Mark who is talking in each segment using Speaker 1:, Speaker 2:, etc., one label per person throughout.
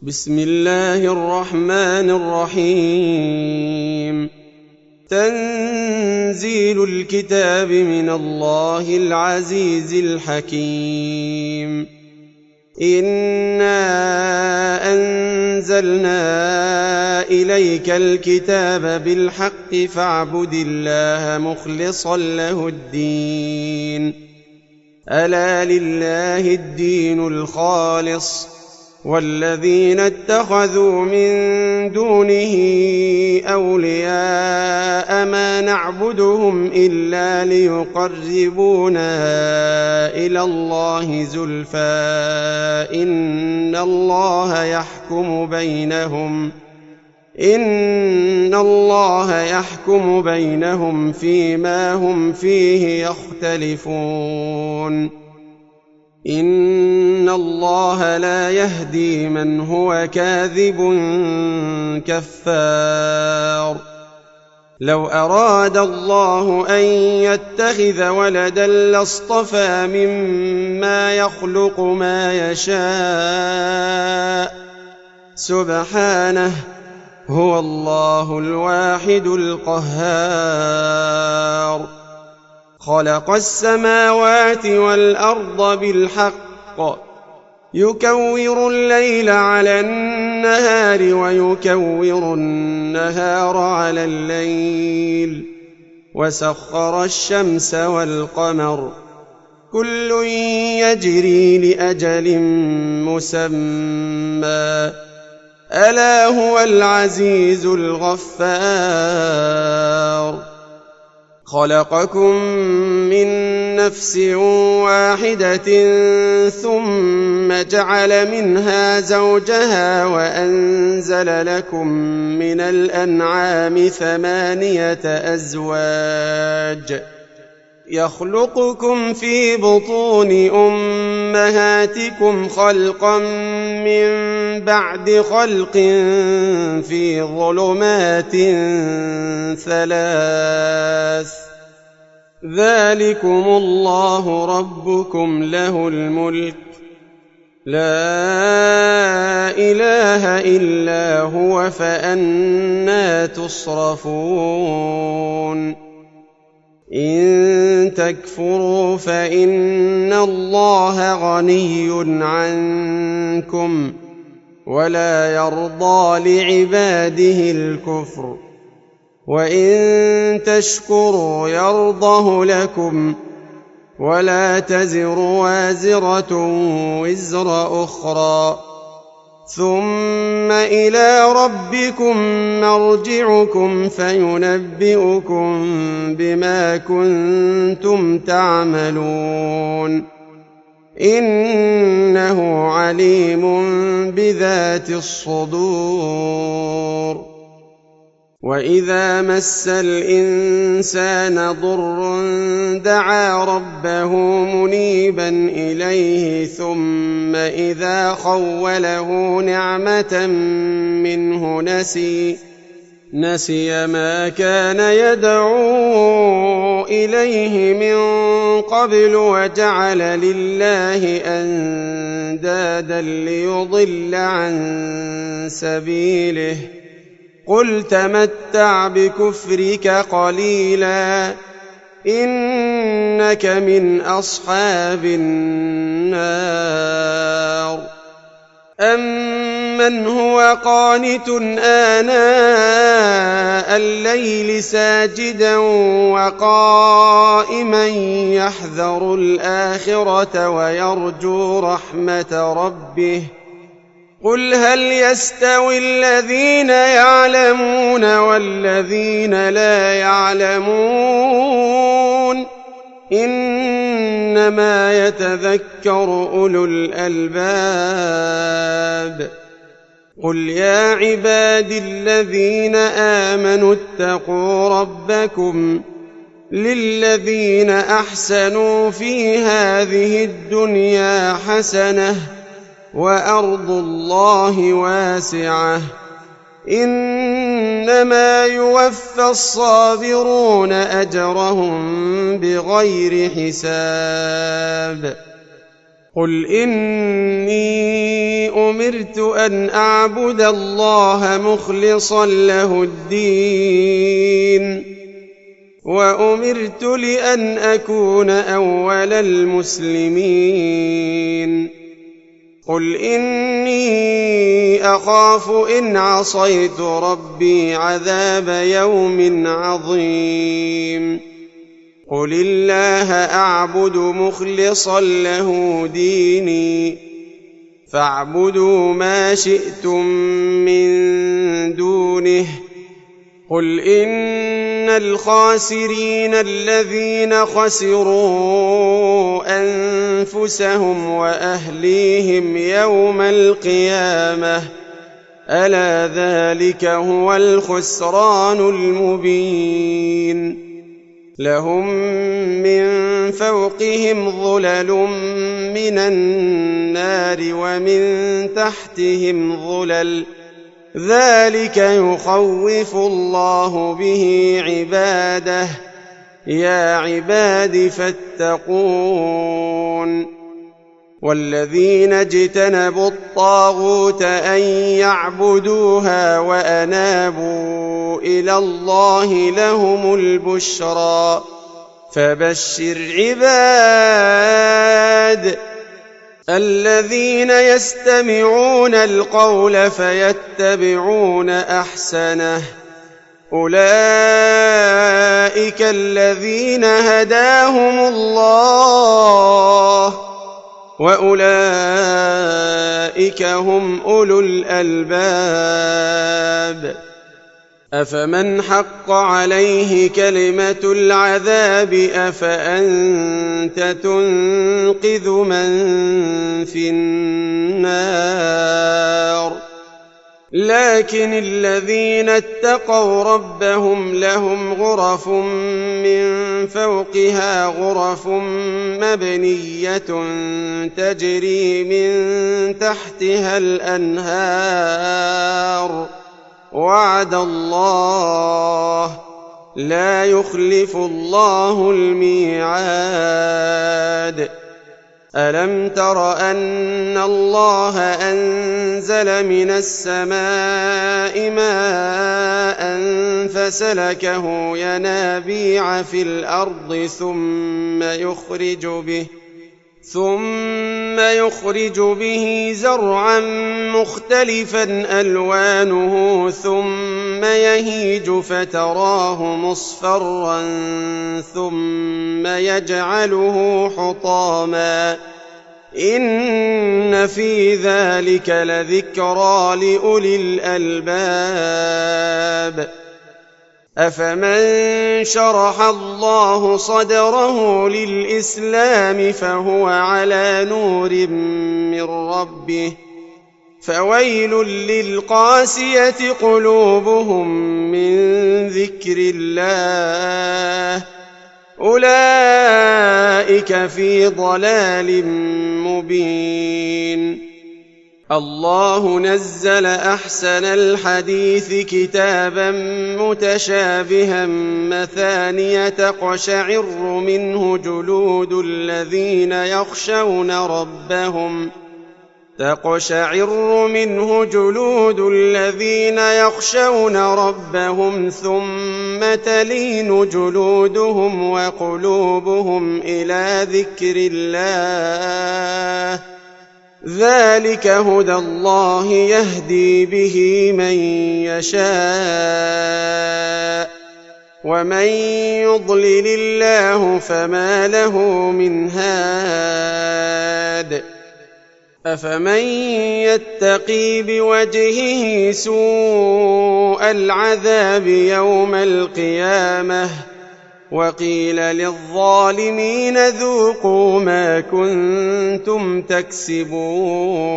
Speaker 1: بسم الله الرحمن الرحيم. تنزيل الكتاب من الله العزيز الحكيم. إنا أنزلنا إليك الكتاب بالحق فاعبد الله مخلصا له الدين. ألا لله الدين الخالص، والذين اتخذوا من دونه أولياء ما نعبدهم إلا ليقربونا إلى الله زلفى إن الله يحكم بينهم فيما هم فيه يختلفون. إن الله لا يهدي من هو كاذب كفار. لو أراد الله أن يتخذ ولدا لاصطفى مما يخلق ما يشاء، سبحانه، هو الله الواحد القهار. خلق السماوات والأرض بالحق، يكور الليل على النهار ويكور النهار على الليل، وسخر الشمس والقمر، كل يجري لأجل مسمى، ألا هو العزيز الغفار. خلقكم من نفس واحدة ثم جعل منها زوجها وأنزل لكم من الأنعام 8 أزواج، يخلقكم في بطون أمهاتكم خلقا من بعد خلق في ظلمات 3، ذلكم الله ربكم له الملك، لا إله إلا هو، فأنى تصرفون. إن تكفروا فإن الله غني عنكم، ولا يرضى لعباده الكفر، وإن تشكروا يرضه لكم، ولا تزر وازرة وزر أخرى، ثم إلى ربكم مرجعكم فينبئكم بما كنتم تعملون، إنه عليم بذات الصدور. وإذا مس الإنسان ضر دعا ربه منيبا إليه، ثم إذا خوله نعمة منه نسي ما كان يدعو إليه من قبل، وجعل لله أندادا ليضل عن سبيله. قل تمتع بكفرك قليلا إنك من أصحاب النار. أمن هو قانت آناء الليل ساجدا وقائما يحذر الآخرة ويرجو رحمة ربه، قل هل يستوي الذين يعلمون والذين لا يعلمون؟ إنما يتذكر أولو الألباب. قل يا عبادي الذين آمنوا اتقوا ربكم، للذين أحسنوا في هذه الدنيا حسنة، وأرض الله واسعة، إنما يوفى الصابرون أجرهم بغير حساب. قل إني أمرت أن أعبد الله مخلصا له الدين وأمرت لأن أكون أول المسلمين قل إني أخاف إن عصيت ربي عذاب يوم عظيم قل الله أعبد مخلصا له ديني فاعبدوا ما شئتم من دونه قل إن الخاسرين الذين خسروا أنفسهم وأهليهم يوم القيامة ألا ذلك هو الخسران المبين لهم من فوقهم ظلل من النار ومن تحتهم ظلل ذلك يخوف الله به عباده يا عباد فاتقون والذين اجتنبوا الطاغوت أن يعبدوها وأنابوا إلى الله لهم البشرى فبشر عباد الذين يستمعون القول فيتبعون أحسنه أولئك الذين هداهم الله وأولئك هم أولو الألباب أفمن حق عليه كلمة العذاب أفأنت تنقذ من في النار لكن الذين اتقوا ربهم لهم غرف من فوقها غرف مبنية تجري من تحتها الأنهار وعد الله لا يخلف الله الميعاد ألم تر أن الله أنزل من السماء ماء فسلكه ينابيع في الأرض ثم يخرج به زرعا مختلفا ألوانه ثم يهيج فتراه مصفرا ثم يجعله حطاما إن في ذلك لذكرى لأولي الألباب أفمن شرح الله صدره للإسلام فهو على نور من ربه فويل للقاسية قلوبهم من ذكر الله أولئك في ضلال مبين الله نزل أحسن الحديث كتابا متشابها مثانية تقشعر منه جلود الذين يخشون ربهم ثم تلين جلودهم وقلوبهم إلى ذكر الله ذلك هدى الله يهدي به من يشاء ومن يضلل الله فما له من هاد أفمن يتقي بوجهه سوء العذاب يوم القيامة وقيل للظالمين ذوقوا ما كنتم تكسبون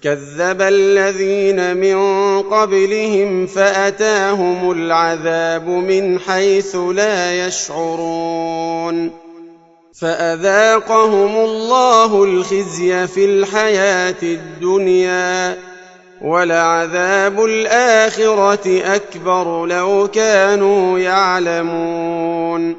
Speaker 1: كذب الذين من قبلهم فأتاهم العذاب من حيث لا يشعرون فأذاقهم الله الخزي في الحياة الدنيا ولعذاب الآخرة أكبر لو كانوا يعلمون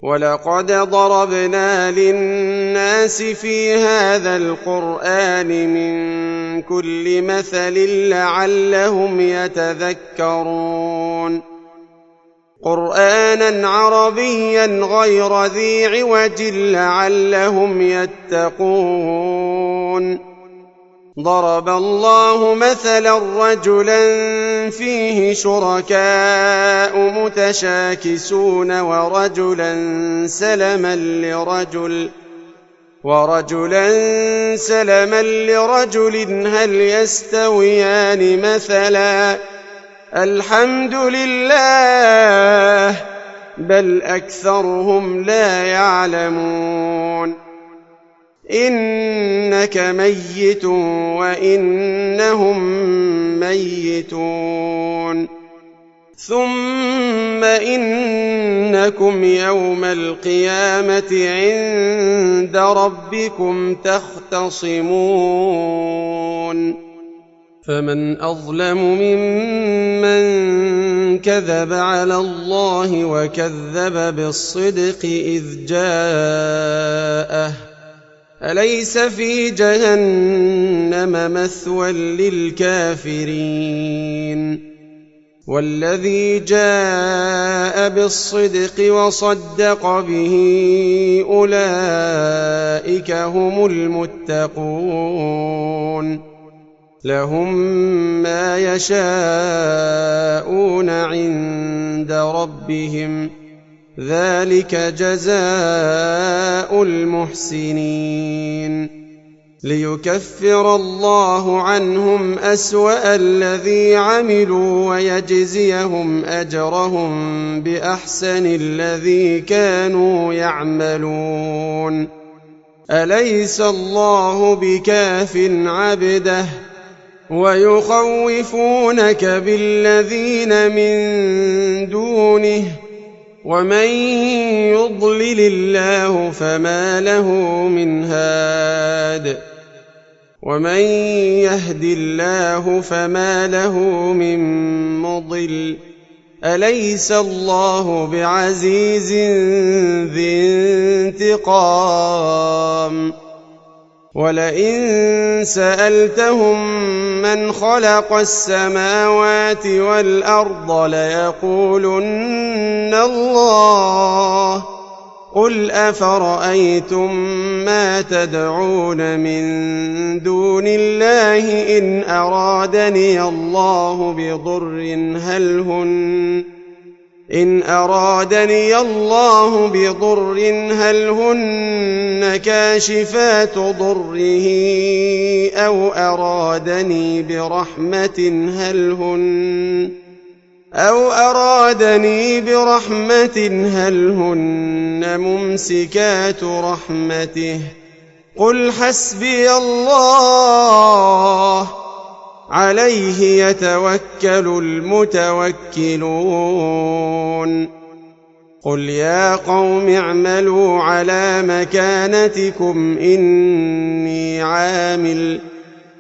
Speaker 1: ولقد ضربنا للناس في هذا القرآن من كل مثل لعلهم يتذكرون قرآنا عربيا غير ذي عوج لعلهم يتقون ضرب الله مثلا رجلا فيه شركاء متشاكسون ورجلا سلما لرجل هل يستويان مثلا الحمد لله بل أكثرهم لا يعلمون إنك ميت وإنهم ميتون ثم إنكم يوم القيامة عند ربكم تختصمون فمن أظلم ممن كذب على الله وكذب بالصدق إذ جاءه أليس في جهنم مثوى للكافرين والذي جاء بالصدق وصدق به أولئك هم المتقون لهم ما يشاءون عند ربهم ذلك جزاء المحسنين ليكفر الله عنهم أسوأ الذي عملوا ويجزيهم أجرهم بأحسن الذي كانوا يعملون أليس الله بكاف عبده ويخوفونك بالذين من دونه ومن يضلل الله فما له من هاد ومن يهد الله فما له من مضل أليس الله بعزيز ذي انتقام ولئن سألتهم من خلق السماوات والأرض ليقولن الله قل أفرأيتم ما تدعون من دون الله إن أرادني الله بضر هل هن كاشفات ضره أو أرادني برحمة هل هن ممسكات رحمته قل حسبي الله عليه يتوكل المتوكلون قل يا قوم اعملوا على مكانتكم إني عامل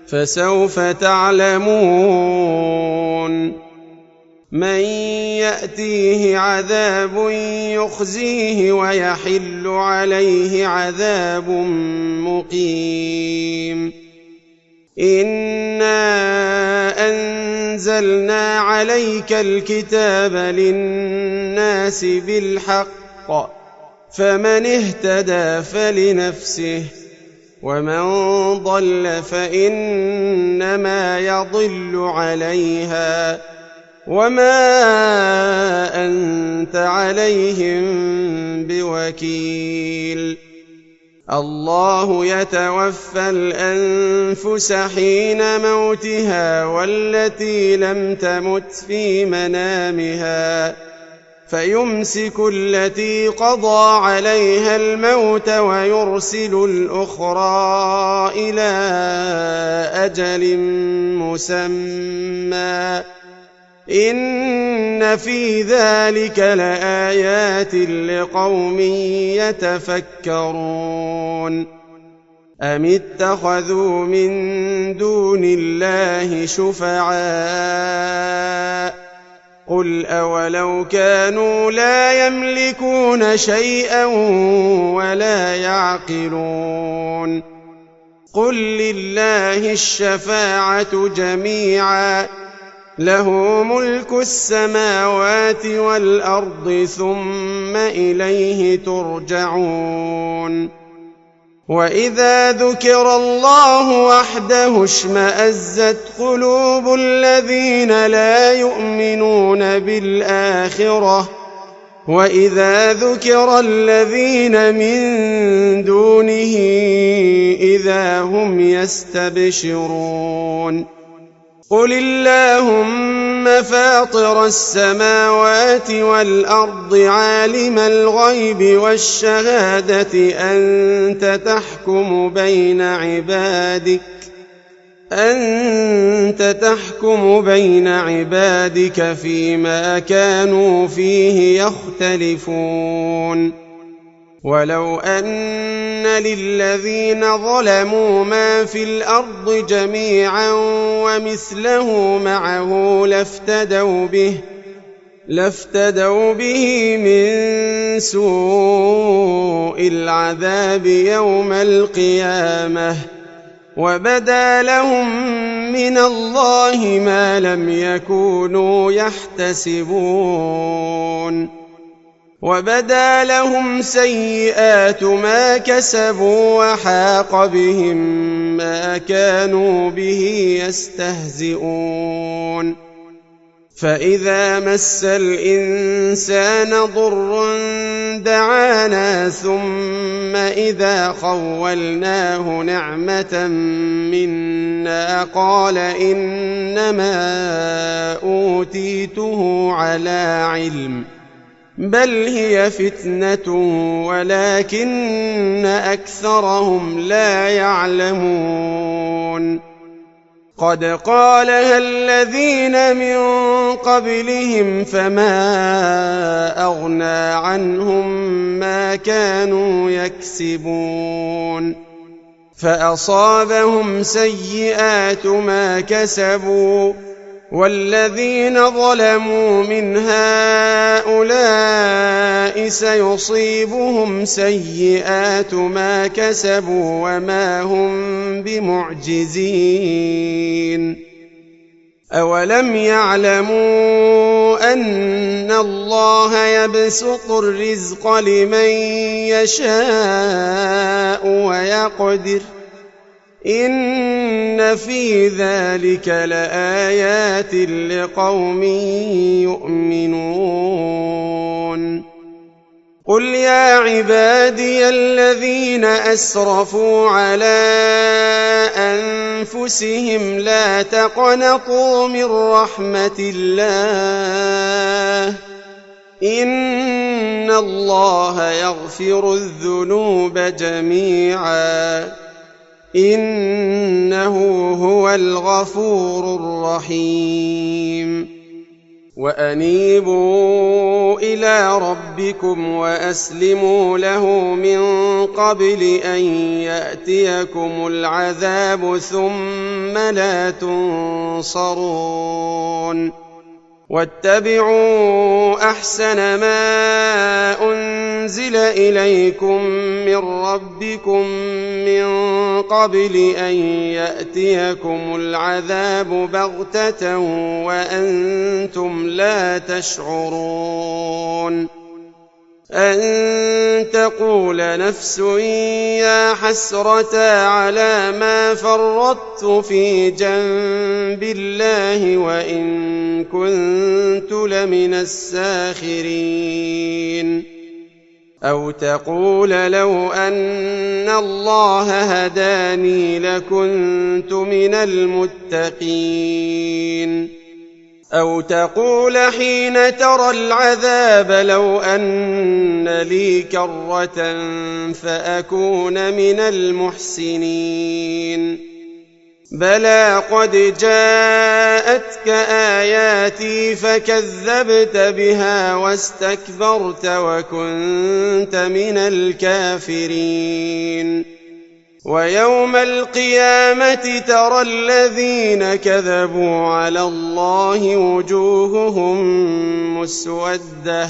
Speaker 1: فسوف تعلمون من يأتيه عذاب يخزيه ويحل عليه عذاب مقيم إنا أنزلنا عليك الكتاب للناس بالحق فمن اهتدى فلنفسه ومن ضل فإنما يضل عليها وما أنت عليهم بوكيل الله يتوفى الأنفس حين موتها والتي لم تمت في منامها فيمسك التي قضى عليها الموت ويرسل الأخرى إلى أجل مسمى إن في ذلك لآيات لقوم يتفكرون أم اتخذوا من دون الله شفعاء قل أولو كانوا لا يملكون شيئا ولا يعقلون قل لله الشفاعة جميعا له ملك السماوات والأرض ثم إليه ترجعون وإذا ذكر الله وحده اشمأزت قلوب الذين لا يؤمنون بالآخرة وإذا ذكر الذين من دونه إذا هم يستبشرون قل اللهم فاطر السماوات والأرض عالم الغيب والشهادة أنت تحكم بين عبادك فيما كانوا فيه يختلفون ولو أن للذين ظلموا ما في الأرض جميعا ومثله معه لافتدوا به من سوء العذاب يوم القيامة وبدا لهم من الله ما لم يكونوا يحتسبون وبدا لهم سيئات ما كسبوا وحاق بهم ما كانوا به يستهزئون فإذا مس الإنسان ضر دعانا ثم إذا خولناه نعمة منا قال إنما أوتيته على علم بل هي فتنة ولكن أكثرهم لا يعلمون قد قالها الذين من قبلهم فما أغنى عنهم ما كانوا يكسبون فأصابهم سيئات ما كسبوا والذين ظلموا من هؤلاء سيصيبهم سيئات ما كسبوا وما هم بمعجزين أولم يعلموا أن الله يبسط الرزق لمن يشاء ويقدر إن في ذلك لآيات لقوم يؤمنون قل يا عبادي الذين أسرفوا على أنفسهم لا تقنطوا من رحمة الله إن الله يغفر الذنوب جميعا إنه هو الغفور الرحيم وأنيبوا إلى ربكم وأسلموا له من قبل أن يأتيكم العذاب ثم لا تنصرون واتبعوا أحسن ما أنزل إليكم من ربكم من قبل أن يأتيكم العذاب بغتة وأنتم لا تشعرون أن تقول نفس يا حسرة على ما فرطت في جنب الله وإن كنت لمن الساخرين أو تقول لو أن الله هداني لكنت من المتقين أو تقول حين ترى العذاب لو أن لي كرة فأكون من المحسنين بلى قد جاءتك آياتي فكذبت بها واستكبرت وكنت من الكافرين ويوم القيامة ترى الذين كذبوا على الله وجوههم مسودة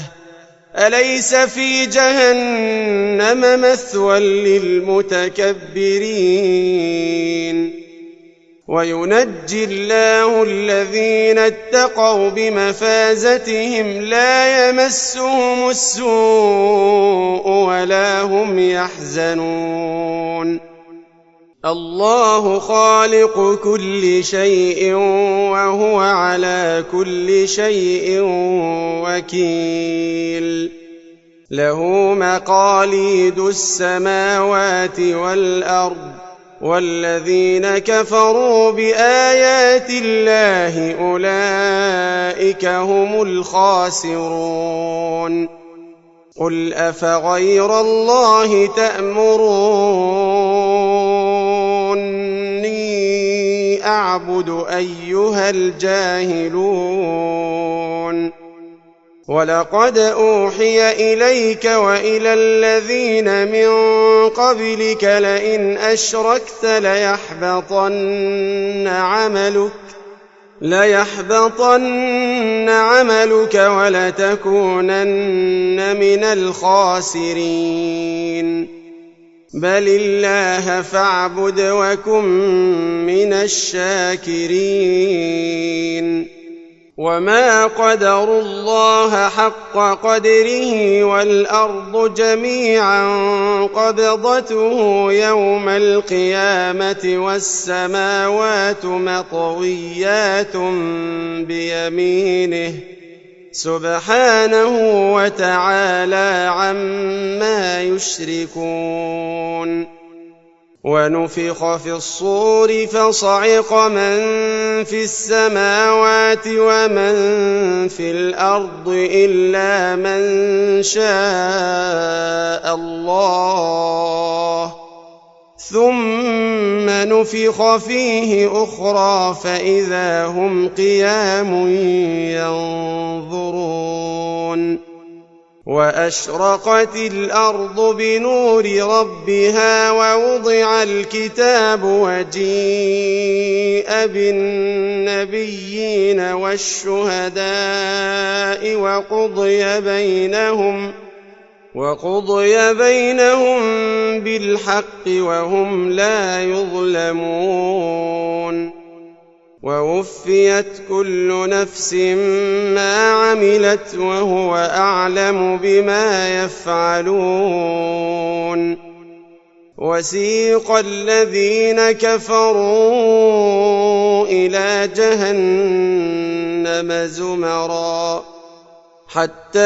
Speaker 1: أليس في جهنم مثوى للمتكبرين وينجي الله الذين اتقوا بمفازتهم لا يمسهم السوء ولا هم يحزنون الله خالق كل شيء وهو على كل شيء وكيل له مقاليد السماوات والأرض والذين كفروا بآيات الله أولئك هم الخاسرون قل أفغير الله تأمروني أعبد أيها الجاهلون ولقد أوحي إليك وإلى الذين من قبلك لئن أشركت ليحبطن عملك ولتكونن من الخاسرين بل الله فاعبد وكن من الشاكرين وما قدروا الله حق قدره والأرض جميعا قبضته يوم القيامة والسماوات مطويات بيمينه سبحانه وتعالى عما يشركون ونفخ في الصور فصعق من في السماوات ومن في الأرض إلا من شاء الله ثم نفخ فيه أخرى فإذا هم قيام ينظرون وأشرقت الأرض بنور ربها ووضع الكتاب وجيء بالنبيين والشهداء وقضي بينهم بالحق وهم لا يظلمون ووفيت كل نفس ما عملت وهو أعلم بما يفعلون وسيق الذين كفروا إلى جهنم زمرا حتى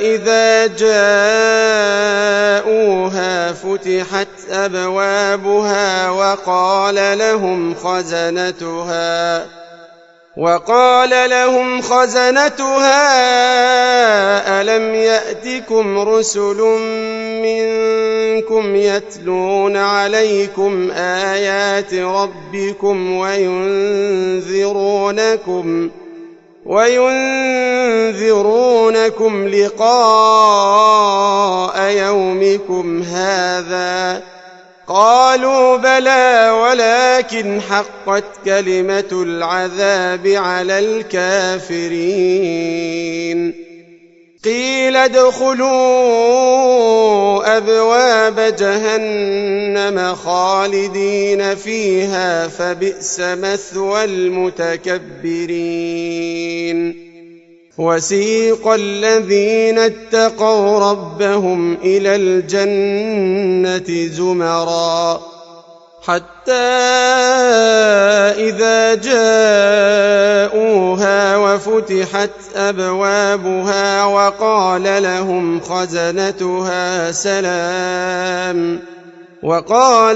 Speaker 1: إذا جاءوها فتحت أبوابها وقال لهم خزنتها ألم يأتكم رسل منكم يتلون عليكم آيات ربكم وينذرونكم لقاء يومكم هذا قالوا بلى ولكن حقت كلمة العذاب على الكافرين قيل ادخلوا أبواب جهنم خالدين فيها فبئس مثوى المتكبرين وسيق الذين اتقوا ربهم إلى الجنة زمرا حتى إذا جاءوها وفتحت أبوابها وقال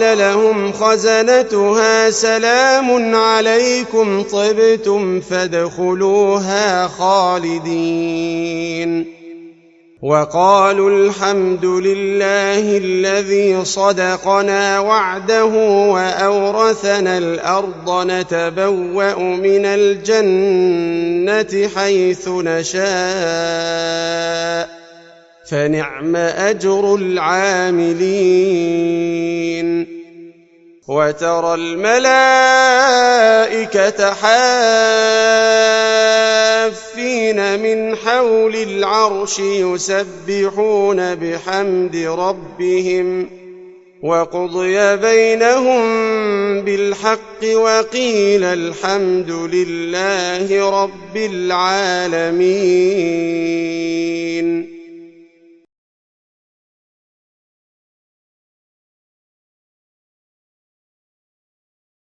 Speaker 1: لهم خزنتها سلام عليكم طبتم فادخلوها خالدين وقالوا الحمد لله الذي صدقنا وعده وأورثنا الأرض نتبوأ من الجنة حيث نشاء فنعم أجر العاملين. وترى الملائكة حافين من حول العرش يسبحون بحمد ربهم وقضي بينهم بالحق وقيل الحمد لله رب العالمين.